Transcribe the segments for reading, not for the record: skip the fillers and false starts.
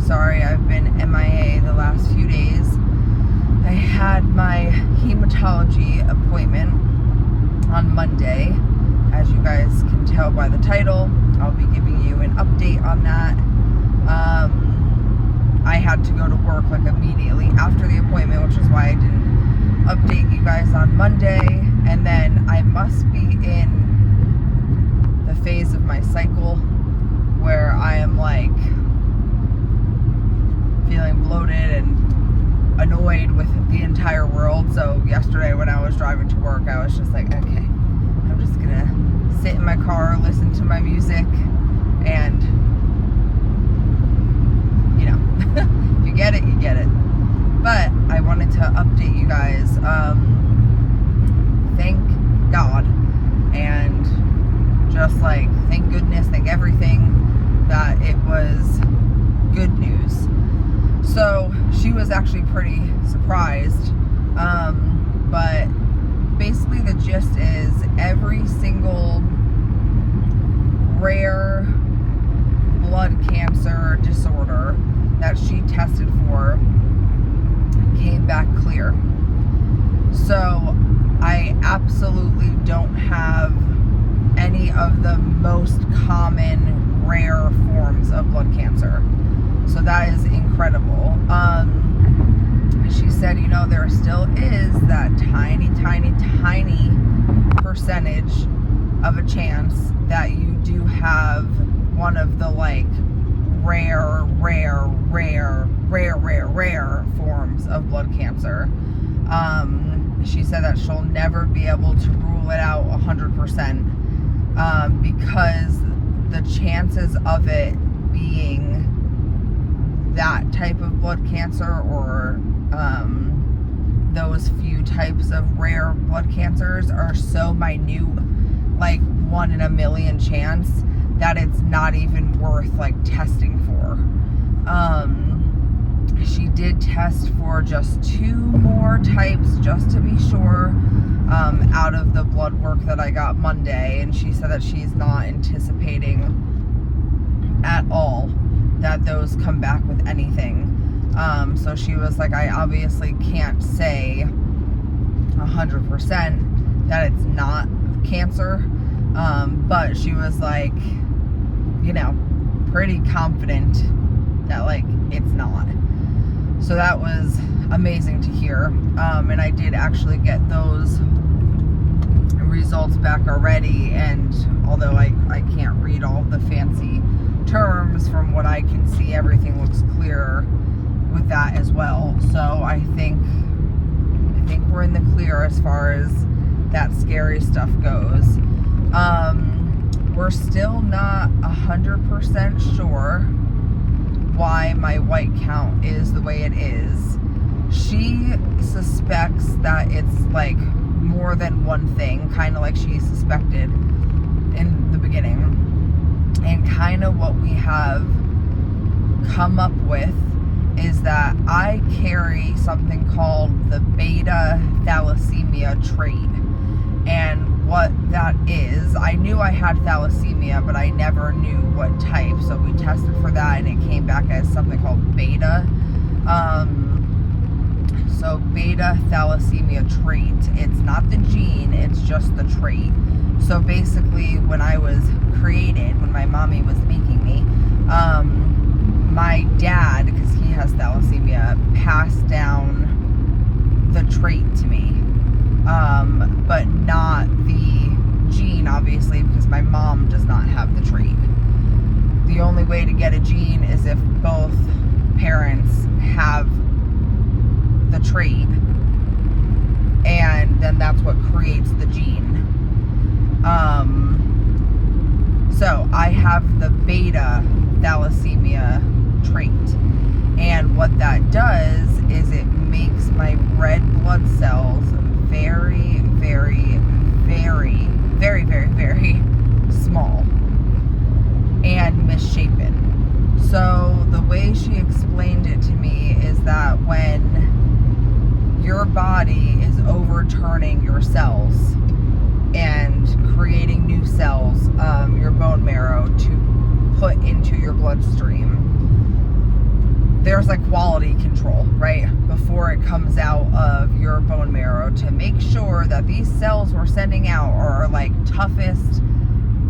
sorry I've been MIA the last few days. I had my hematology appointment on Monday. As you guys can tell by the title, I'll be giving you an update on that. I had to go to work like immediately after the appointment, which is why I didn't update you guys on Monday. And then I must be in the phase of my cycle where I am like feeling bloated and annoyed with the entire world. So yesterday when I was driving to work, I was just like, okay, I'm just gonna sit in my car, listen to my music, and you know, if you get it, you get it. But I wanted to update you guys. Thank God, and just like thank goodness, thank everything that it was good news. So she was actually pretty surprised, but basically the gist is every single rare blood cancer disorder that she tested for came back clear. So I absolutely don't have any of the most common rare forms of blood cancer. So that is incredible. She said, you know, there still is that tiny percentage of a chance that you do have one of the like rare forms of blood cancer. She said that she'll never be able to rule it out 100%, because the chances of it being that type of blood cancer or those few types of rare blood cancers are so minute, like 1 in a million chance, that it's not even worth like testing for. She did test for just 2 more types just to be sure, out of the blood work that I got Monday, and she said that she's not anticipating at all that those come back with anything. So she was like, I obviously can't say 100% that it's not cancer, but she was like, you know, pretty confident that like it's not. So that was amazing to hear. And I did actually get those results back already, and although I can't read all the fancy terms, from what I can see, everything looks clear with that as well. So I think we're in the clear as far as that scary stuff goes. We're still not 100% sure why my white count is the way it is. She suspects that it's like more than one thing, kind of like she suspected in the beginning. And kind of what we have come up with is that I carry something called the beta thalassemia trait. And what that is, I knew I had thalassemia, but I never knew what type. So we tested for that, and it came back as something called beta. So beta thalassemia trait. It's not the gene, it's just the trait. So basically, when I was created, when my mommy was making me, my dad, because he has thalassemia, passed down the trait to me, but not the gene, obviously, because my mom does not have the trait. The only way to get a gene is if both parents have the trait, and then that's what creates the gene. So I have the beta thalassemia trait, and what that does is it makes my red blood cells very small and misshapen. So the way she explained it to me is that when your body is overturning your cells and creating new cells, your bone marrow, to put into your bloodstream, there's like quality control, right? Before it comes out of your bone marrow to make sure that these cells we're sending out are like toughest,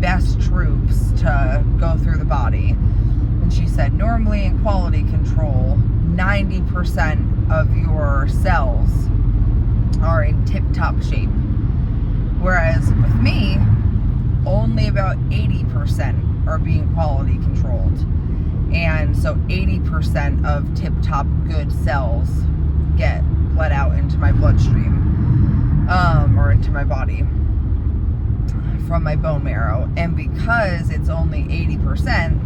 best troops to go through the body. And she said, normally in quality control, 90% of your cells are in tip-top shape. Whereas with me, only about 80% are being quality controlled. And so 80% of tip-top good cells get bled out into my bloodstream, or into my body from my bone marrow. And because it's only 80%,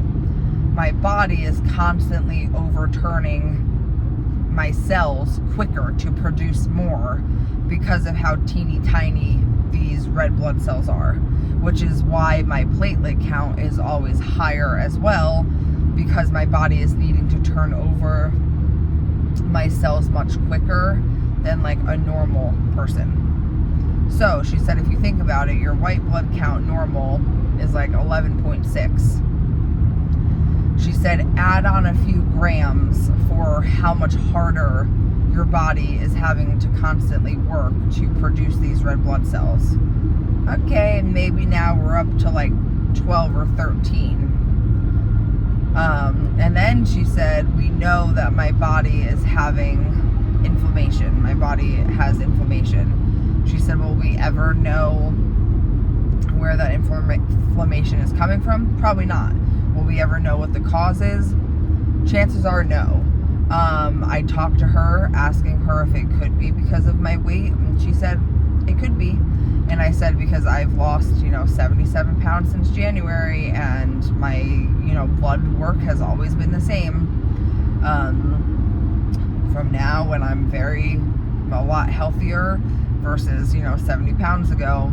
my body is constantly overturning my cells quicker to produce more because of how teeny tiny these red blood cells are, which is why my platelet count is always higher as well, because my body is needing to turn over my cells much quicker than like a normal person. So she said, if you think about it, your white blood count normal is like 11.6. She said, add on a few grams for how much harder your body is having to constantly work to produce these red blood cells. Okay, maybe now we're up to like 12 or 13. And then she said, we know that my body is having inflammation. My body has inflammation. She said, will we ever know where that inflammation is coming from? Probably not. Will we ever know what the cause is? Chances are no. I talked to her asking her if it could be because of my weight, and she said it could be. And I said, because I've lost 77 pounds since January, and my blood work has always been the same. From now, when I'm a lot healthier versus 70 pounds ago.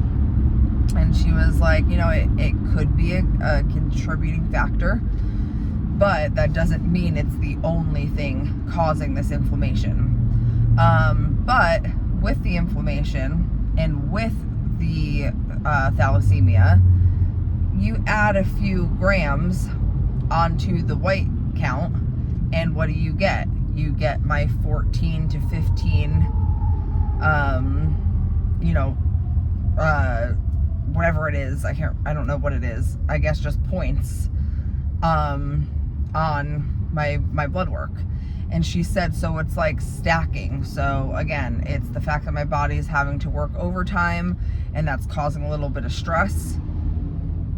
And she was like, it could be a contributing factor, but that doesn't mean it's the only thing causing this inflammation. But with the inflammation and with the thalassemia, you add a few grams onto the white count, and what do you get? You get my 14 to 15, whatever it is. I don't know what it is. I guess just points on my blood work. And she said, so it's like stacking. So again, it's the fact that my body is having to work overtime, and that's causing a little bit of stress.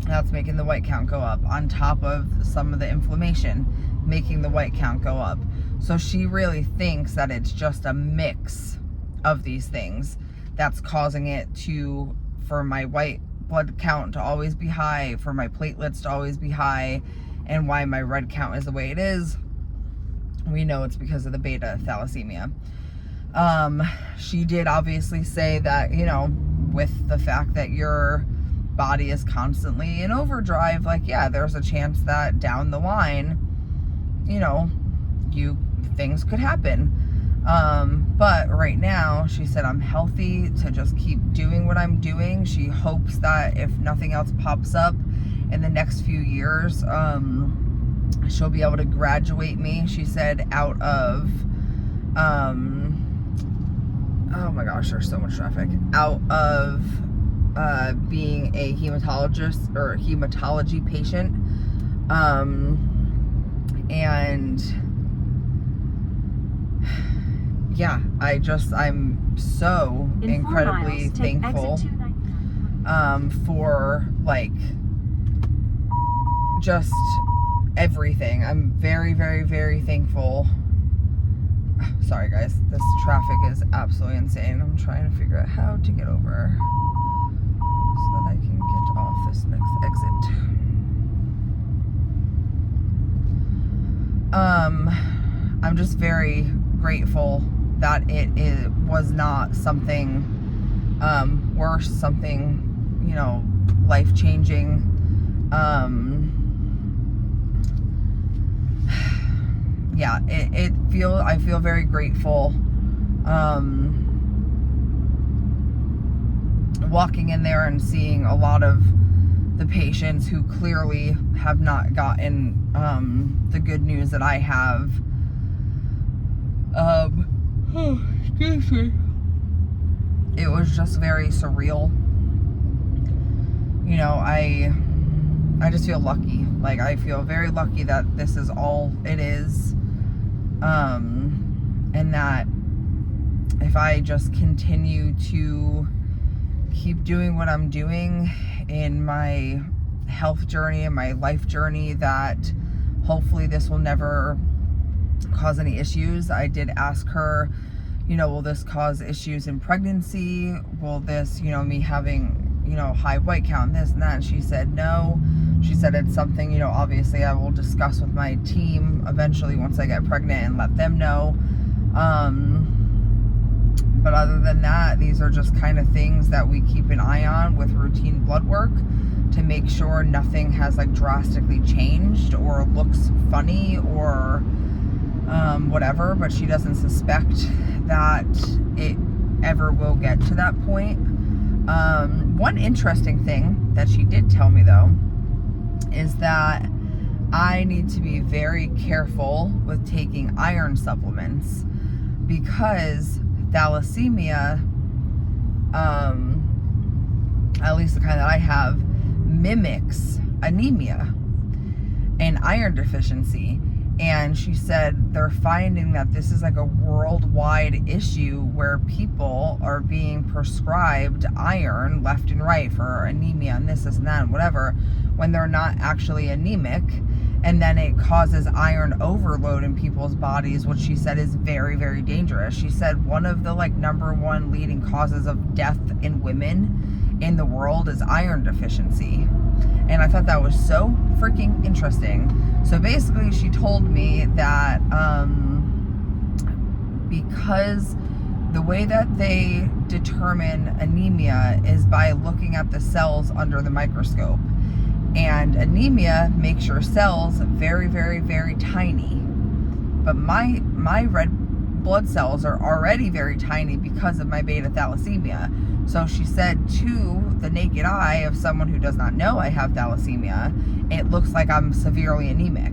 That's making the white count go up, on top of some of the inflammation making the white count go up. So she really thinks that it's just a mix of these things that's causing it for my white blood count to always be high, for my platelets to always be high, and why my red count is the way it is. We know it's because of the beta thalassemia. She did obviously say that, with the fact that your body is constantly in overdrive, like, yeah, there's a chance that down the line, things could happen. But right now, she said, I'm healthy to just keep doing what I'm doing. She hopes that if nothing else pops up in the next few years, she'll be able to graduate me, she said, out of, oh my gosh, there's so much traffic, out of being a hematologist or hematology patient. And yeah, I'm so incredibly thankful for like just everything. I'm very, very, very thankful. Sorry guys, this traffic is absolutely insane. I'm trying to figure out how to get over so that I can get off this next exit. I'm just very grateful that it was not something worse, something life-changing. Yeah, I feel very grateful walking in there and seeing a lot of the patients who clearly have not gotten the good news that I have, Excuse me. It was just very surreal. You know, I just feel lucky. Like, I feel very lucky that this is all it is. And that if I just continue to keep doing what I'm doing in my health journey and my life journey, that hopefully this will never cause any issues. I did ask her, you know, will this cause issues in pregnancy? Will this, you know, me having, you know, high white count, this and that? And she said no. She said it's something, you know, obviously I will discuss with my team eventually once I get pregnant and let them know. But other than that, these are just kind of things that we keep an eye on with routine blood work to make sure nothing has like drastically changed or looks funny or whatever. But she doesn't suspect that it ever will get to that point. One interesting thing that she did tell me though is that I need to be very careful with taking iron supplements because thalassemia, at least the kind that I have, mimics anemia and iron deficiency. And she said they're finding that this is like a worldwide issue where people are being prescribed iron left and right for anemia and this and that and whatever when they're not actually anemic. And then it causes iron overload in people's bodies, which she said is very, very dangerous. She said one of the like #1 leading causes of death in women in the world is iron deficiency. And I thought that was so freaking interesting. So basically she told me that because the way that they determine anemia is by looking at the cells under the microscope. And anemia makes your cells very, very, very tiny. But my red blood cells are already very tiny because of my beta thalassemia. So she said to the naked eye of someone who does not know I have thalassemia, it looks like I'm severely anemic.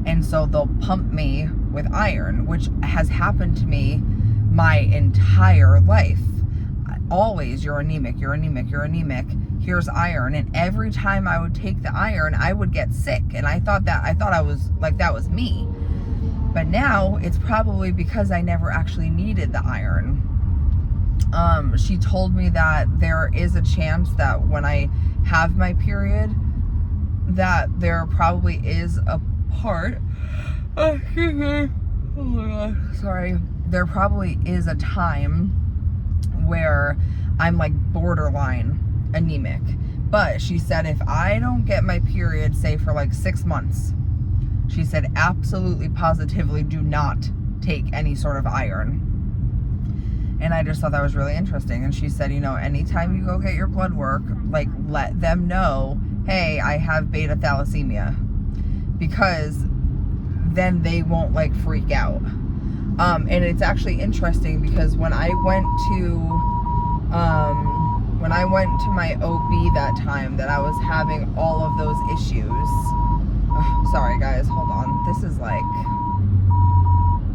And so they'll pump me with iron, which has happened to me my entire life. Always, you're anemic, you're anemic, you're anemic. Here's iron. And every time I would take the iron, I would get sick. And I thought I was like, that was me. But now it's probably because I never actually needed the iron. She told me that there is a chance that when I have my period, that there probably is a part, excuse me, oh my God, sorry, there probably is a time where I'm like borderline anemic. But she said if I don't get my period, say for like 6 months, she said absolutely positively do not take any sort of iron. And I just thought that was really interesting. And she said, you know, anytime you go get your blood work, like let them know, hey, I have beta thalassemia, because then they won't like freak out. And it's actually interesting because when I went to my OB that time that I was having all of those issues. Oh, sorry guys, hold on. This is like,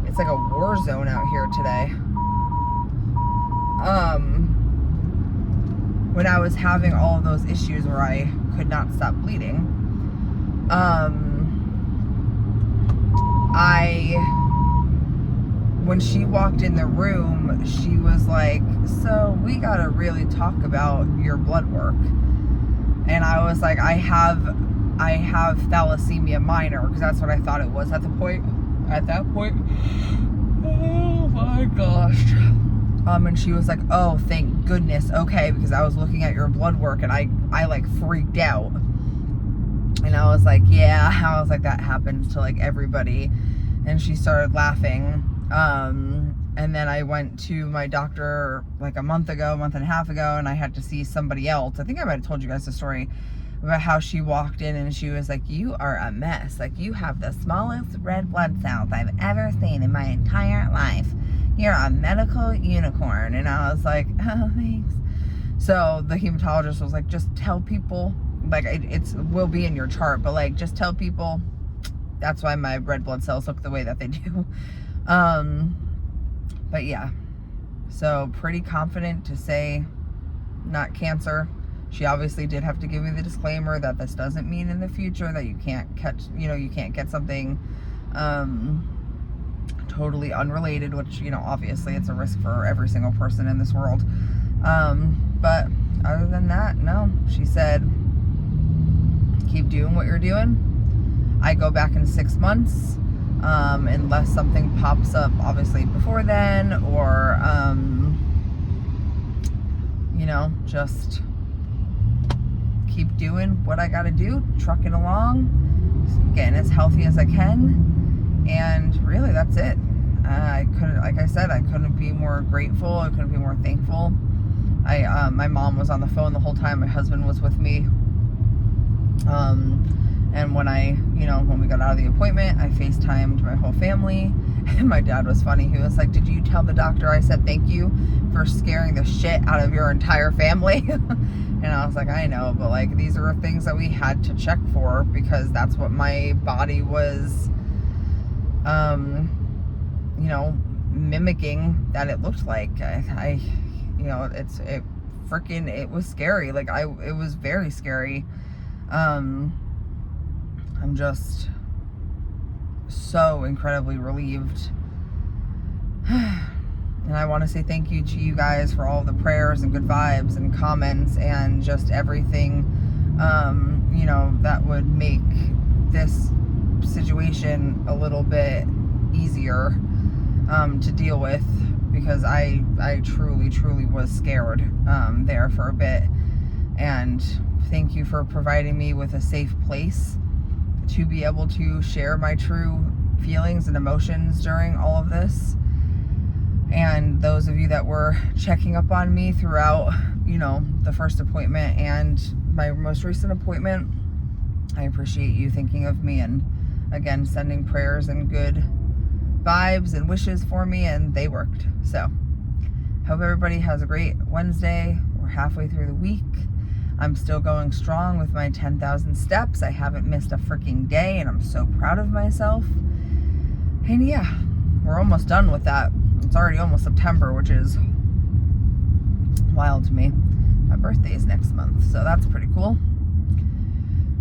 it's like a war zone out here today. When I was having all of those issues where I could not stop bleeding, when she walked in the room, she was like, so we gotta really talk about your blood work. And I was like, I have thalassemia minor, because that's what I thought it was at that point. Oh my gosh. And she was like, oh, thank goodness. Okay, because I was looking at your blood work and I like freaked out. And I was like, yeah, I was like, that happens to like everybody. And she started laughing. And then I went to my doctor like a month and a half ago, and I had to see somebody else. I think I might have told you guys the story about how she walked in and she was like, you are a mess. Like, you have the smallest red blood cells I've ever seen in my entire life. You're a medical unicorn. And I was like, oh, thanks. So the hematologist was like, just tell people, like, it's will be in your chart, but like, just tell people that's why my red blood cells look the way that they do. But yeah, so pretty confident to say not cancer. She obviously did have to give me the disclaimer that this doesn't mean in the future that you can't catch, you can't get something totally unrelated, which, obviously it's a risk for every single person in this world. But other than that, no. She said, keep doing what you're doing. I go back in 6 months, unless something pops up, obviously before then, or, just keep doing what I gotta do, trucking along, getting as healthy as I can, and really that's it. I couldn't, like I said, I couldn't be more grateful. I couldn't be more thankful. My mom was on the phone the whole time. My husband was with me. And when we got out of the appointment, I FaceTimed my whole family. And my dad was funny. He was like, did you tell the doctor I said thank you for scaring the shit out of your entire family? And I was like, I know, but like, these are things that we had to check for because that's what my body was, mimicking that it looked like. It was scary. Like it was very scary. I'm just so incredibly relieved. And I want to say thank you to you guys for all the prayers and good vibes and comments and just everything, that would make this situation a little bit easier to deal with, because I truly, truly was scared there for a bit. And thank you for providing me with a safe place to be able to share my true feelings and emotions during all of this. And those of you that were checking up on me throughout, the first appointment and my most recent appointment, I appreciate you thinking of me and, again, sending prayers and good vibes and wishes for me, and they worked. So, hope everybody has a great Wednesday. We're halfway through the week. I'm still going strong with my 10,000 steps. I haven't missed a freaking day, and I'm so proud of myself. And yeah, we're almost done with that. It's already almost September, which is wild to me. My birthday is next month, so that's pretty cool.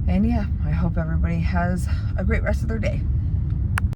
And yeah, I hope everybody has a great rest of their day.